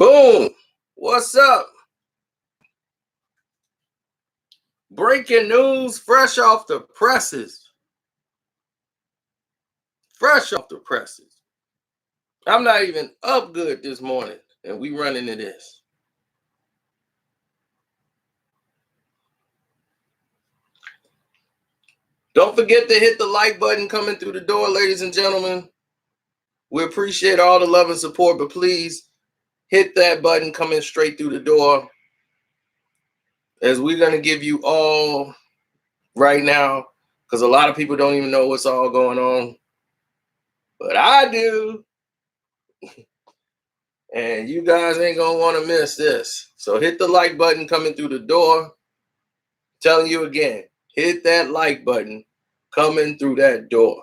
Boom. What's up? Breaking news, fresh off the presses. Fresh off the presses. I'm not even up good this morning, and we run into this. Don't forget to hit the like button coming through the door, ladies and gentlemen. We appreciate all the love and support, but please hit that button coming straight through the door, as we're going to give you all right now, because a lot of people don't even know what's all going on, but I do. And you guys ain't gonna want to miss this. So hit the like button coming through the door. Telling you again, hit that like button coming through that door.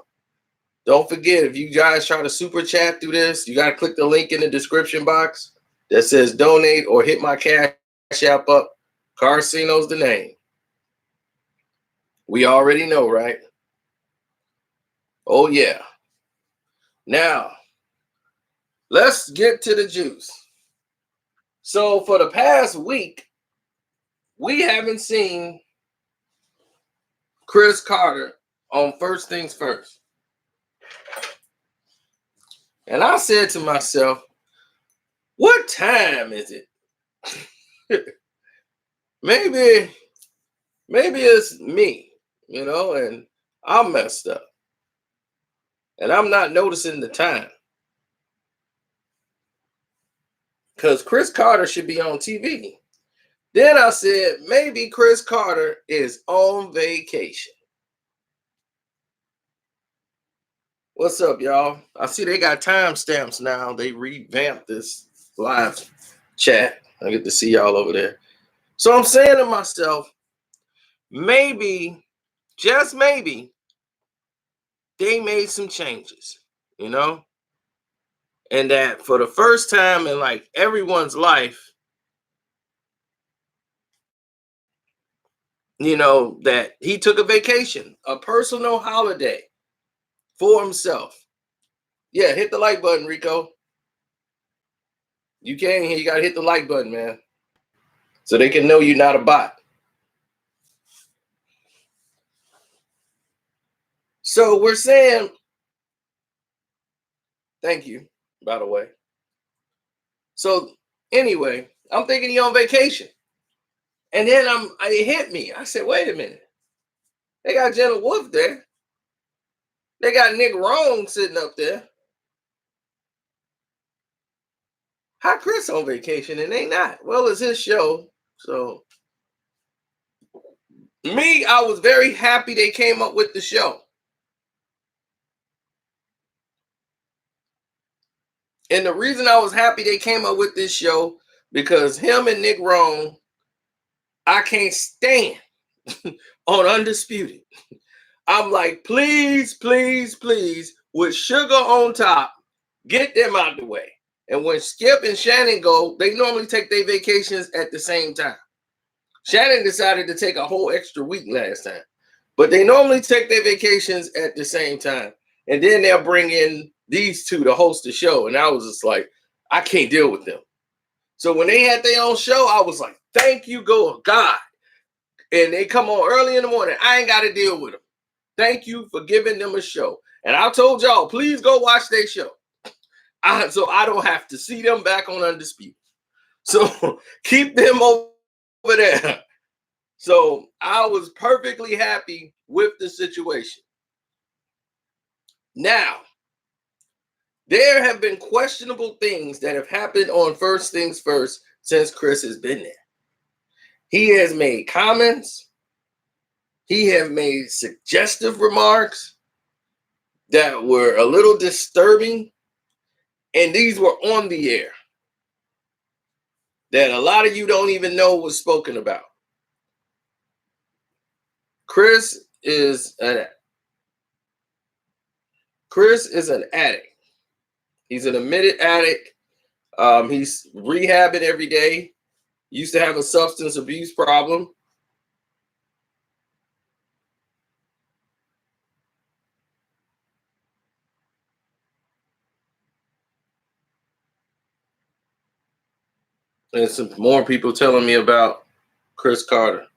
Don't forget, if you guys try to super chat through this, you got to click the link in the description box that says donate, or hit my cash app up. Carcino's the name. We already know, right? Oh, yeah. Now, let's get to the juice. So for the past week, we haven't seen Cris Carter on First Things First. And I said to myself, what time is it? maybe it's me, and I'm messed up. And I'm not noticing the time. Because Cris Carter should be on TV. Then I said, maybe Cris Carter is on vacation. What's up, y'all? I see they got timestamps now. They revamped this live chat. I get to see y'all over there. So I'm saying to myself, maybe, just maybe, they made some changes, and that for the first time in like everyone's life, that he took a vacation, a personal holiday for himself. Yeah, hit the like button, Rico. You can't hear, you gotta hit the like button, man, so they can know you're not a bot. So we're saying, thank you, by the way. So anyway, I'm thinking he on vacation. And then it hit me. I said, wait a minute. They got Jenna Wolf there. They got Nick Wrong sitting up there. How Cris on vacation and they not? Well, it's his show. So me, I was very happy they came up with the show. And the reason I was happy they came up with this show, because him and Nick Wrong, I can't stand on Undisputed. I'm like, please, please, please, with Sugar on top, get them out of the way. And when Skip and Shannon go, they normally take their vacations at the same time. Shannon decided to take a whole extra week last time, but they normally take their vacations at the same time. And then they'll bring in these two to host the show. And I was just like, I can't deal with them. So when they had their own show, I was like, thank you, God. And they come on early in the morning. I ain't got to deal with them. Thank you for giving them a show. And I told y'all, please go watch their show. So I don't have to see them back on Undisputed. So keep them over there. So I was perfectly happy with the situation. Now, there have been questionable things that have happened on First Things First since Cris has been there. He has made comments. He has made suggestive remarks that were a little disturbing. And these were on the air that a lot of you don't even know was spoken about. Cris is an addict. He's an admitted addict. He's rehabbing every day. Used to have a substance abuse problem. And some more people telling me about Cris Carter.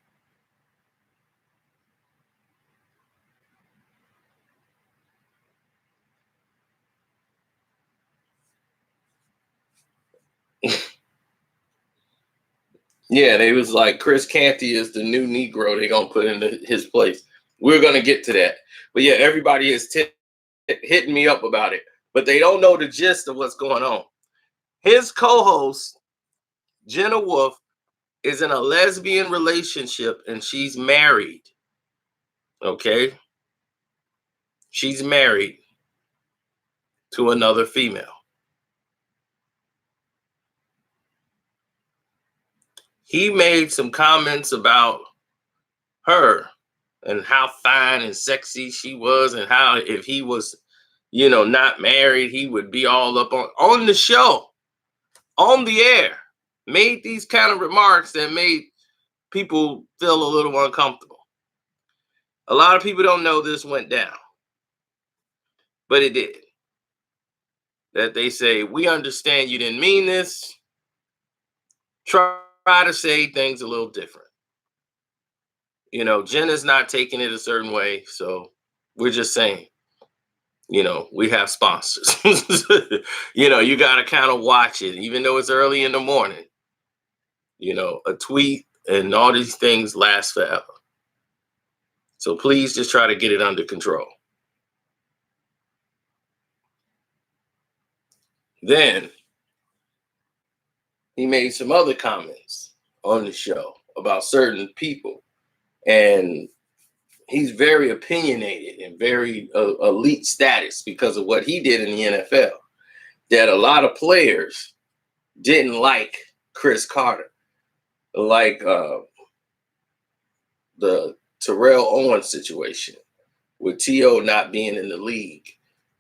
Yeah, they was like Chris Canty is the new Negro they're gonna put into his place. We're gonna get to that. But yeah, everybody is hitting me up about it, but they don't know the gist of what's going on. His co-host, Jenna Wolf, is in a lesbian relationship and she's married. Okay. She's married to another female. He made some comments about her and how fine and sexy she was, and how if he was, not married, he would be all up on the show, on the air. Made these kind of remarks that made people feel a little uncomfortable. A lot of people don't know this went down, but it did. That they say, we understand you didn't mean this. Try to say things a little different. Jenna's not taking it a certain way, so we're just saying, we have sponsors. You got to kind of watch it, even though it's early in the morning. A tweet and all these things last forever. So please just try to get it under control. Then he made some other comments on the show about certain people. And he's very opinionated and very elite status because of what he did in the NFL. That a lot of players didn't like Cris Carter, like the Terrell Owens situation with T.O. not being in the league,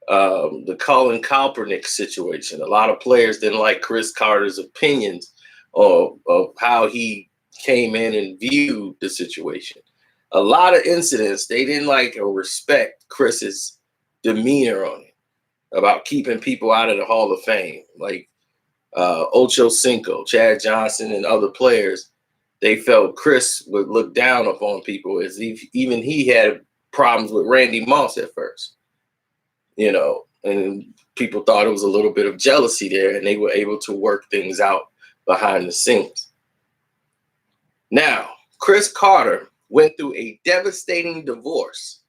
the Colin Kaepernick situation. A lot of players didn't like Cris Carter's opinions of how he came in and viewed the situation. A lot of incidents, they didn't like or respect Chris's demeanor on it, about keeping people out of the Hall of Fame, like Ocho Cinco, Chad Johnson, and other players. They felt Cris would look down upon people, as if even he had problems with Randy Moss at first, and people thought it was a little bit of jealousy there, and they were able to work things out behind the scenes. Now, Cris Carter went through a devastating divorce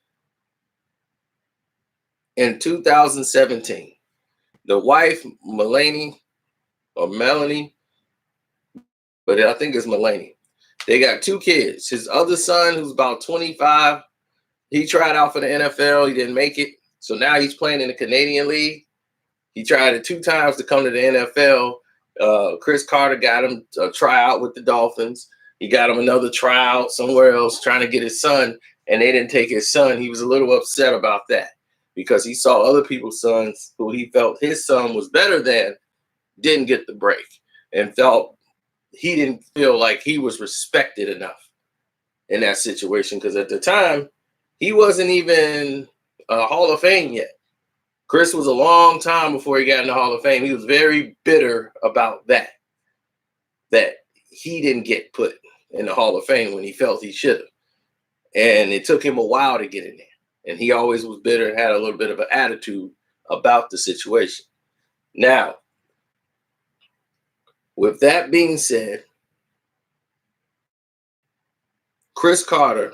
in 2017. The wife, Melanie, but I think it's Melanie. They got 2 kids. His other son, who's about 25, he tried out for the NFL. He didn't make it. So now he's playing in the Canadian League. He tried it 2 times to come to the NFL. Cris Carter got him a tryout with the Dolphins. He got him another tryout somewhere else trying to get his son, and they didn't take his son. He was a little upset about that because he saw other people's sons who he felt his son was better than didn't get the break, and felt he didn't feel like he was respected enough in that situation, because at the time, he wasn't even a Hall of Fame yet. Cris was a long time before he got in the Hall of Fame. He was very bitter about that he didn't get put in the Hall of Fame when he felt he should have. And it took him a while to get in there. And he always was bitter and had a little bit of an attitude about the situation. Now, with that being said, Cris Carter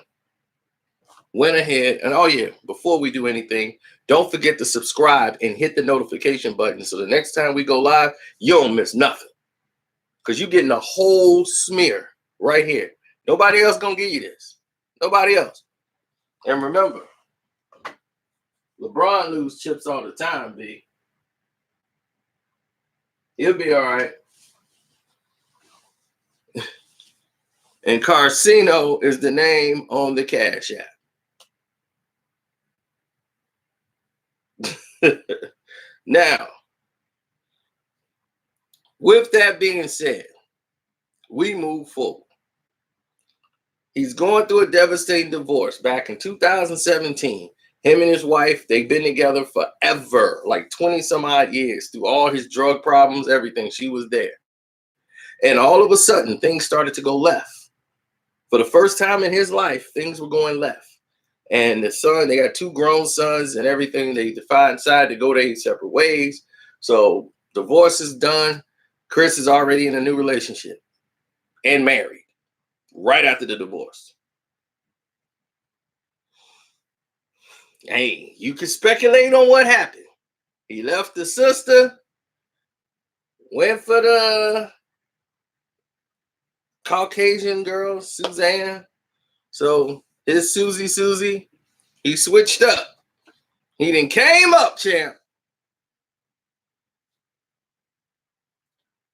went ahead and, before we do anything, don't forget to subscribe and hit the notification button so the next time we go live, you don't miss nothing. Because you're getting a whole smear right here. Nobody else gonna give you this. Nobody else. And remember, LeBron lose chips all the time, B. He'll be all right. And Carcino is the name on the Cash App. Now, with that being said, we move forward. He's going through a devastating divorce back in 2017. Him and his wife, they've been together forever, like 20 some odd years, through all his drug problems, everything. She was there. And all of a sudden, things started to go left. For the first time in his life, things were going left. And the son, they got 2 grown sons and everything. They decided to go their separate ways. So divorce is done. Cris is already in a new relationship and married right after the divorce. Hey, you can speculate on what happened. He left the sister, went for the Caucasian girl, Suzanne. So his Susie, he switched up. He done came up, champ.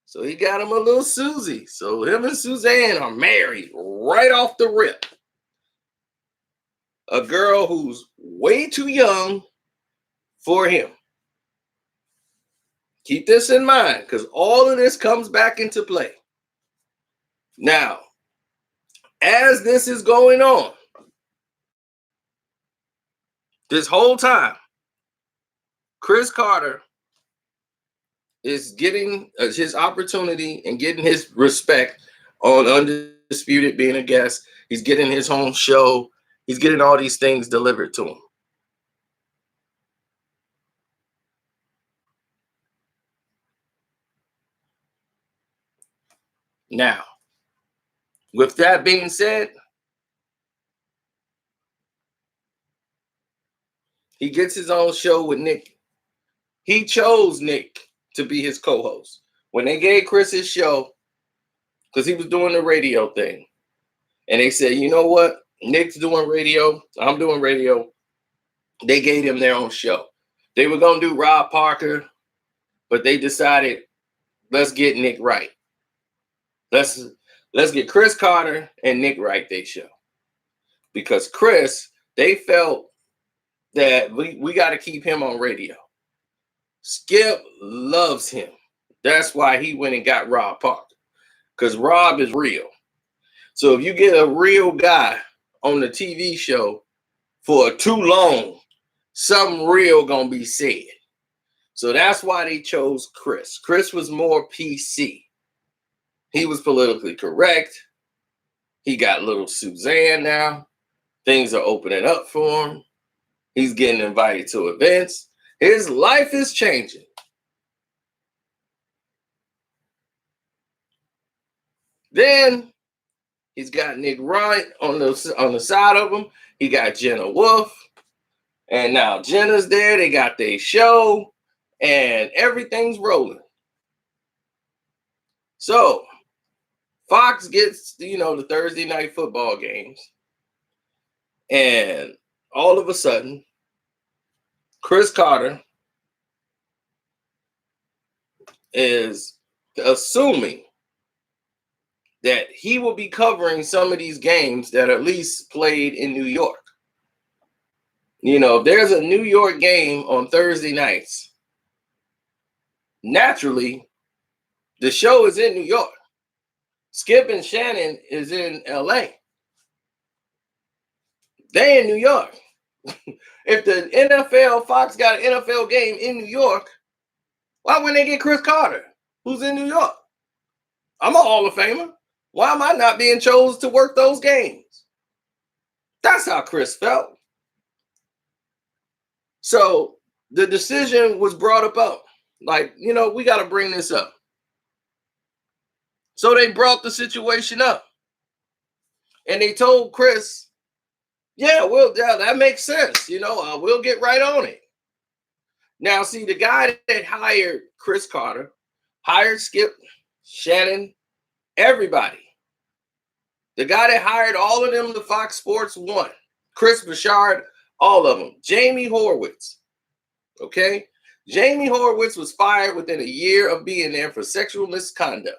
So he got him a little Susie. So him and Suzanne are married right off the rip. A girl who's way too young for him. Keep this in mind, because all of this comes back into play. Now, as this is going on, this whole time, Cris Carter is getting his opportunity and getting his respect on Undisputed, being a guest. He's getting his own show. He's getting all these things delivered to him. Now, with that being said, he gets his own show with Nick. He chose Nick to be his co-host. When they gave Cris his show, because he was doing the radio thing, and they said, you know what? Nick's doing radio. I'm doing radio. They gave him their own show. They were going to do Rob Parker, but they decided, let's get Nick Wright. Let's get Cris Carter and Nick Wright their show. Because Cris, they felt that we got to keep him on radio. Skip loves him. That's why he went and got Rob Parker. Because Rob is real. So if you get a real guy on the TV show for too long, something real gonna be said. So that's why they chose Cris. Cris was more PC. He was politically correct. He got little Suzanne now. Things are opening up for him. He's getting invited to events. His life is changing. Then he's got Nick Wright on the side of him. He got Jenna Wolf. And now Jenna's there. They got their show. And everything's rolling. So Fox gets, the Thursday night football games. And all of a sudden, Cris Carter is assuming that he will be covering some of these games that are at least played in New York. If there's a New York game on Thursday nights, naturally, the show is in New York. Skip and Shannon is in LA. They in New York. If the NFL, Fox got an NFL game in New York, why wouldn't they get Cris Carter, who's in New York? I'm a Hall of Famer. Why am I not being chosen to work those games? That's how Cris felt. So the decision was brought up. Like, we got to bring this up. So they brought the situation up. And they told Cris, yeah, that makes sense. We'll get right on it. Now, see, the guy that hired Cris Carter, hired Skip, Shannon, everybody. The guy that hired all of them to Fox Sports 1, Chris Bouchard, all of them. Jamie Horowitz. Okay? Jamie Horowitz was fired within a year of being there for sexual misconduct.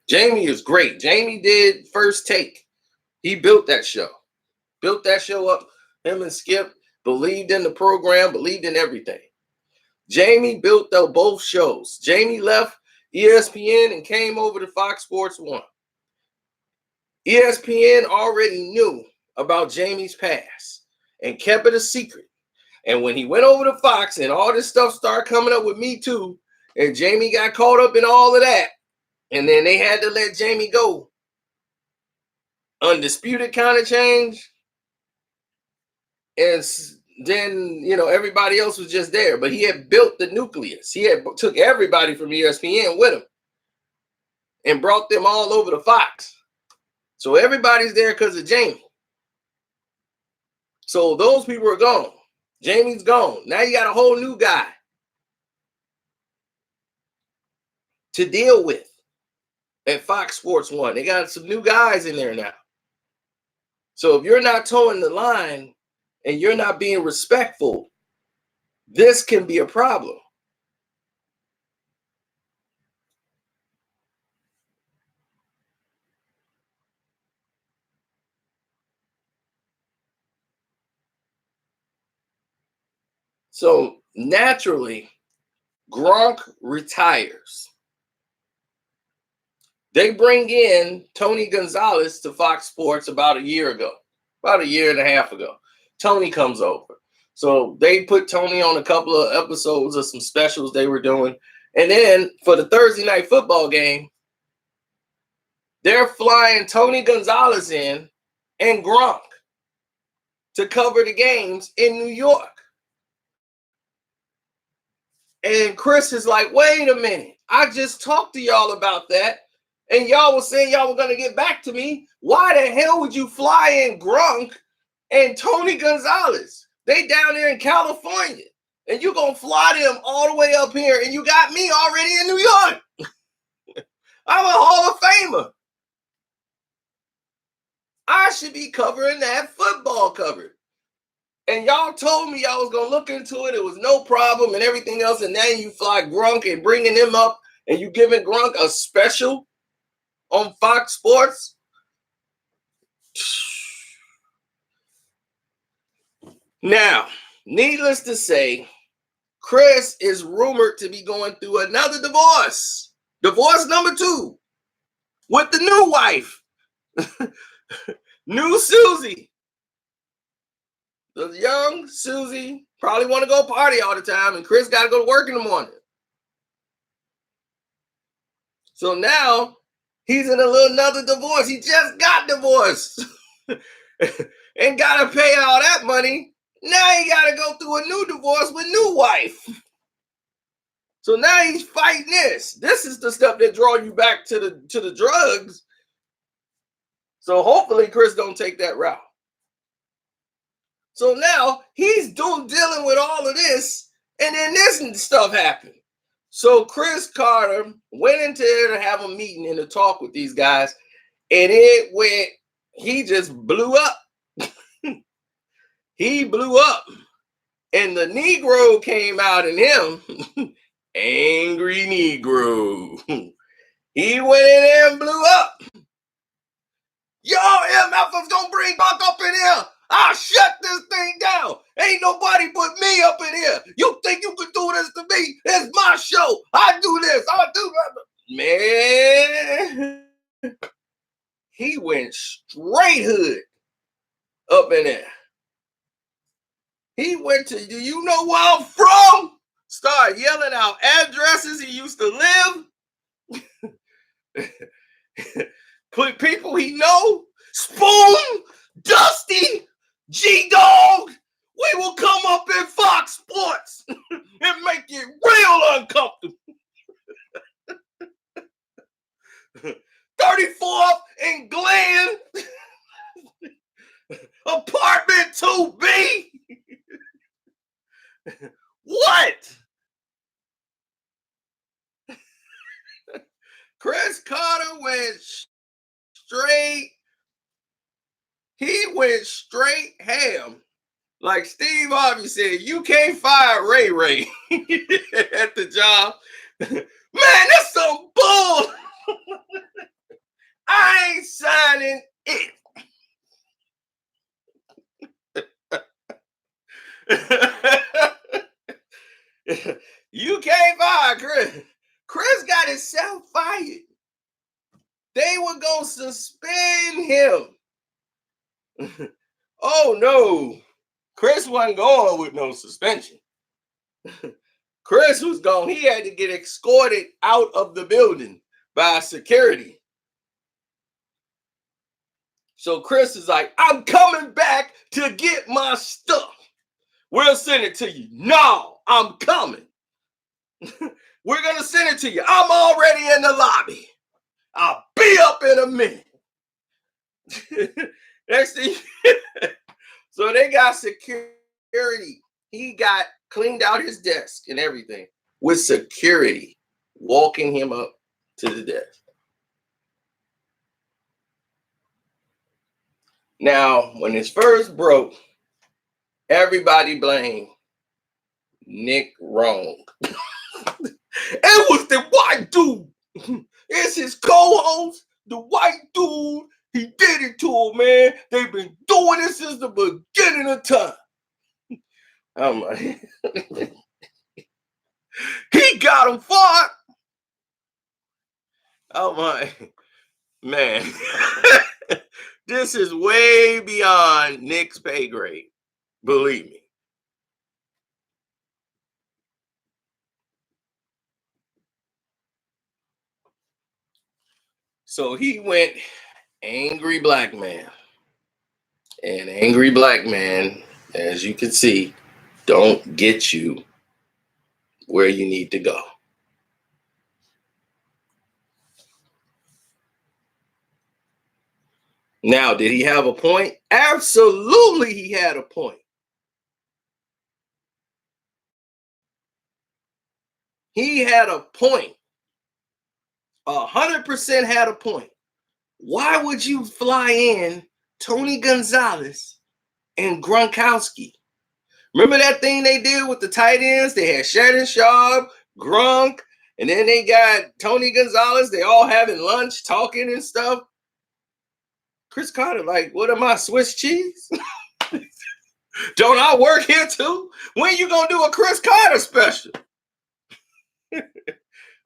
Jamie is great. Jamie did First Take. He built that show. Built that show up. Him and Skip believed in the program, believed in everything. Jamie built both shows. Jamie left ESPN and came over to Fox Sports 1. ESPN already knew about Jamie's past and kept it a secret. And when he went over to Fox and all this stuff started coming up with Me Too, And Jamie got caught up in all of that. And then they had to let Jamie go. Undisputed kind of change. And then, everybody else was just there. But he had built the nucleus. He had took everybody from ESPN with him and brought them all over to Fox. So everybody's there because of Jamie. So those people are gone. Jamie's gone. Now you got a whole new guy to deal with at Fox Sports 1. They got some new guys in there now. So if you're not towing the line and you're not being respectful, this can be a problem. So naturally, Gronk retires. They bring in Tony Gonzalez to Fox Sports about a year and a half ago. Tony comes over. So they put Tony on a couple of episodes of some specials they were doing. And then for the Thursday night football game, they're flying Tony Gonzalez in and Gronk to cover the games in New York. And Cris is like, wait a minute. I just talked to y'all about that. And y'all was saying y'all were going to get back to me. Why the hell would you fly in Gronk and Tony Gonzalez? They down there in California. And you're going to fly them all the way up here. And you got me already in New York. I'm a Hall of Famer. I should be covering that football cover. And y'all told me y'all was going to look into it. It was no problem and everything else. And now you fly Gronk and bringing him up. And you giving Gronk a special on Fox Sports. Now, needless to say, Cris is rumored to be going through another divorce. Divorce number 2 with the new wife. New Susie. The young Susie probably want to go party all the time, and Cris got to go to work in the morning. So now he's in another divorce. He just got divorced and got to pay all that money. Now he got to go through a new divorce with new wife. So now he's fighting this. This is the stuff that draw you back to the drugs. So hopefully Cris don't take that route. So now he's dealing with all of this, and then this stuff happened. So Cris Carter went into there to have a meeting and to talk with these guys, and he just blew up. He blew up. And the Negro came out in him. Angry Negro. He went in there and blew up. Y'all MFers gonna bring Buck up in here. I'll shut this thing down. Ain't nobody put me up in here. You think you can do this to me? It's my show. I do this. I do that. Man. He went straight hood up in there. He went to, do you know where I'm from? Started yelling out addresses he used to live. People he know. Spoon, Dusty, G-Dog. We will come up in Fox Sports and make it real uncomfortable. 34th and Glen. Apartment 2B. What? Cris Carter went straight. He went straight ham. Like Steve Harvey said, you can't fire Ray Ray at the job. Man, that's some bull. I ain't signing it. You can't fire Cris. Cris got himself fired. They were going to suspend him. Oh, no. Cris wasn't going with no suspension. Cris was gone. He had to get escorted out of the building by security. So Cris is like, I'm coming back to get my stuff. We'll send it to you. No, I'm coming. We're going to send it to you. I'm already in the lobby. I'll be up in a minute. Next thing, so they got security. He got cleaned out his desk and everything with security walking him up to the desk. Now, when this first broke, everybody blamed Nick Wrong. It was the white dude. It's his co-host, the white dude. He did it to him, man. They've been doing this since the beginning of time. I'm like, he got him fought. I'm like, man, this is way beyond Nick's pay grade. Believe me. So he went angry black man. And angry black man, as you can see, don't get you where you need to go. Now, did he have a point? Absolutely, he had a point. He had a point. 100% had a point. Why would you fly in Tony Gonzalez and Gronkowski? Remember that thing they did with the tight ends? They had Shannon Sharp, Gronk, and then they got Tony Gonzalez. They all having lunch, talking and stuff. Cris Carter, like, what am I, Swiss cheese? Don't I work here too? When you gonna do a Cris Carter special?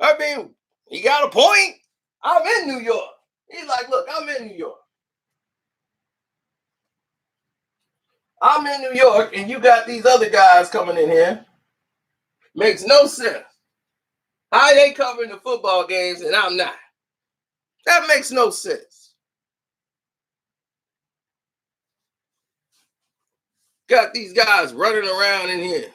I mean, he got a point. I'm in New York. He's like, look, I'm in New York. I'm in New York, and you got these other guys coming in here. Makes no sense. How they covering the football games and I'm not? That makes no sense. Got these guys running around in here.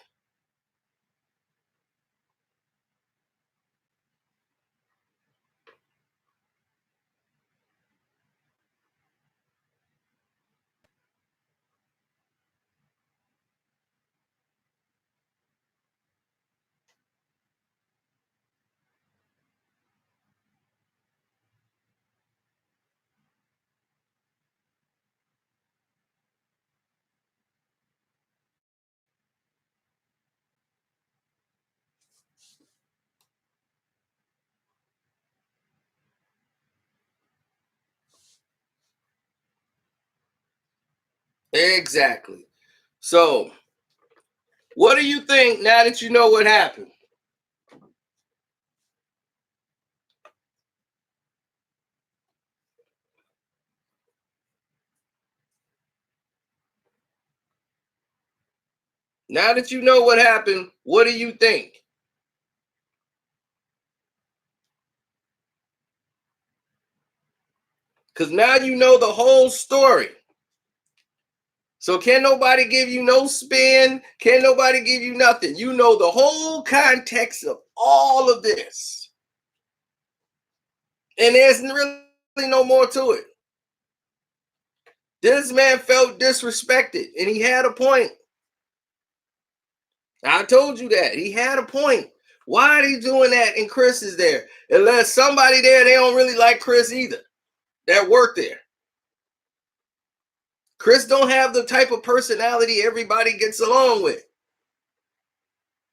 Exactly. So, what do you think now that you know what happened? Now that you know what happened, what do you think? Because now you know the whole story. So can nobody give you no spin? Can nobody give you nothing? You know the whole context of all of this. And there's really no more to it. This man felt disrespected, and he had a point. I told you that. He had a point. Why are they doing that and Cris is there? Unless somebody there, they don't really like Cris either, that work there. Cris don't have the type of personality everybody gets along with.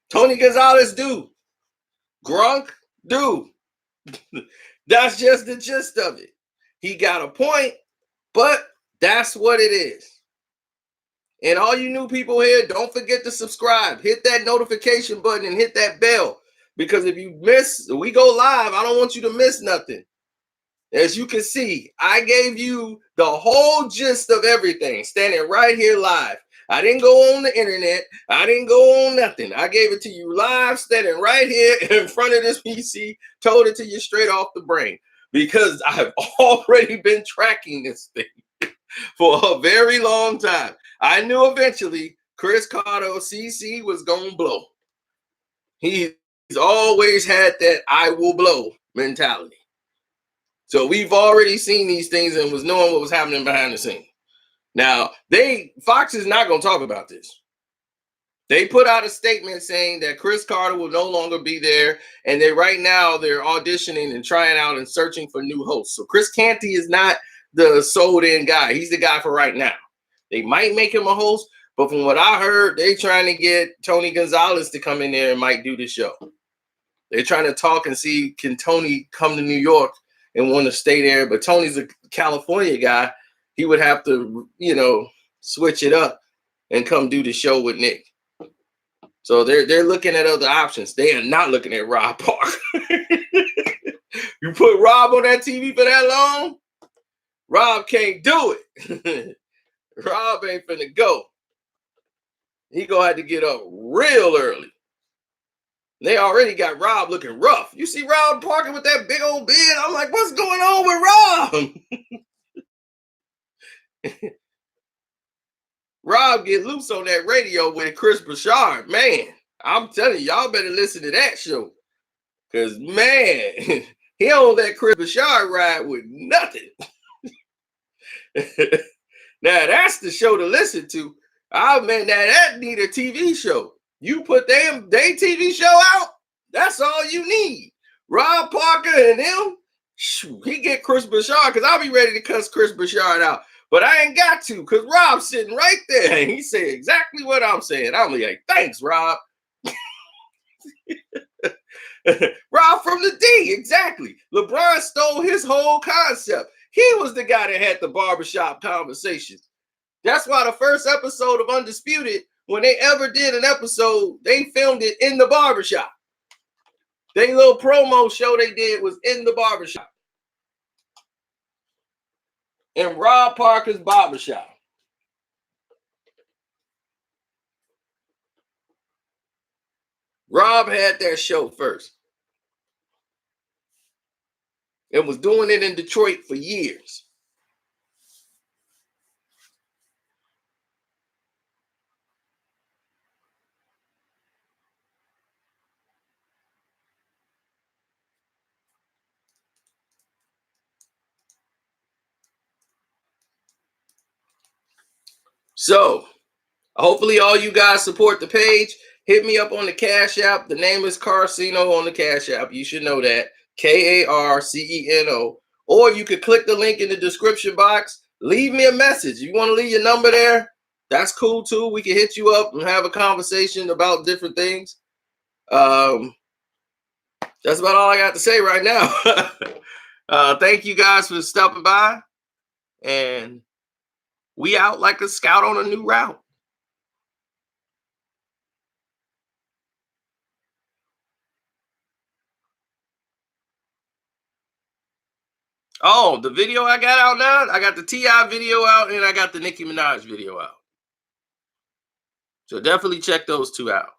Tony Gonzalez do. Gronk do. That's just the gist of it. He got a point, but that's what it is. And all you new people here, don't forget to subscribe. Hit that notification button and hit that bell. Because if you miss, we go live, I don't want you to miss nothing. As you can see, I gave you the whole gist of everything, standing right here live. I didn't go on the internet. I didn't go on nothing. I gave it to you live, standing right here in front of this PC, told it to you straight off the brain because I've already been tracking this thing for a very long time. I knew eventually Cris Carter CC was going to blow. He's always had that I will blow mentality. So we've already seen these things and was knowing what was happening behind the scenes. Now, Foxx is not going to talk about this. They put out a statement saying that Cris Carter will no longer be there, and right now they're auditioning and trying out and searching for new hosts. So Chris Canty is not the sold-in guy. He's the guy for right now. They might make him a host, but from what I heard, they're trying to get Tony Gonzalez to come in there and might do the show. They're trying to talk and see, can Tony come to New York and want to stay there? But Tony's a California guy. He would have to, switch it up and come do the show with Nick. So they're looking at other options. They are not looking at Rob Parker. You put Rob on that TV for that long, Rob can't do it. Rob ain't finna go. He gonna have to get up real early. They already got Rob looking rough. You see Rob Parker with that big old beard? I'm like, what's going on with Rob? Rob get loose on that radio with Chris Bouchard. Man, I'm telling you, y'all better listen to that show. Because, man, he don't let Chris Bouchard ride with nothing. Now, that's the show to listen to. Oh, man, now that need a TV show. You put their TV show out, that's all you need. Rob Parker and him, he get Chris Bouchard, because I'll be ready to cuss Chris Bouchard out. But I ain't got to, because Rob's sitting right there, and he said exactly what I'm saying. I'm like, thanks, Rob. Rob from the D, exactly. LeBron stole his whole concept. He was the guy that had the barbershop conversations. That's why the first episode of Undisputed, when they ever did an episode, they filmed it in the barbershop. Their little promo show they did was in the barbershop. In Rob Parker's barbershop. Rob had that show first. And was doing it in Detroit for years. So, hopefully all you guys support the page. Hit me up on the Cash App. The name is Carceno on the Cash App. You should know that. Karceno. Or you could click the link in the description box. Leave me a message. You want to leave your number there? That's cool too. We can hit you up and have a conversation about different things. That's about all I got to say right now. Thank you guys for stopping by. And we out like a scout on a new route. Oh, the video I got out now? I got the T.I. video out and I got the Nicki Minaj video out. So definitely check those two out.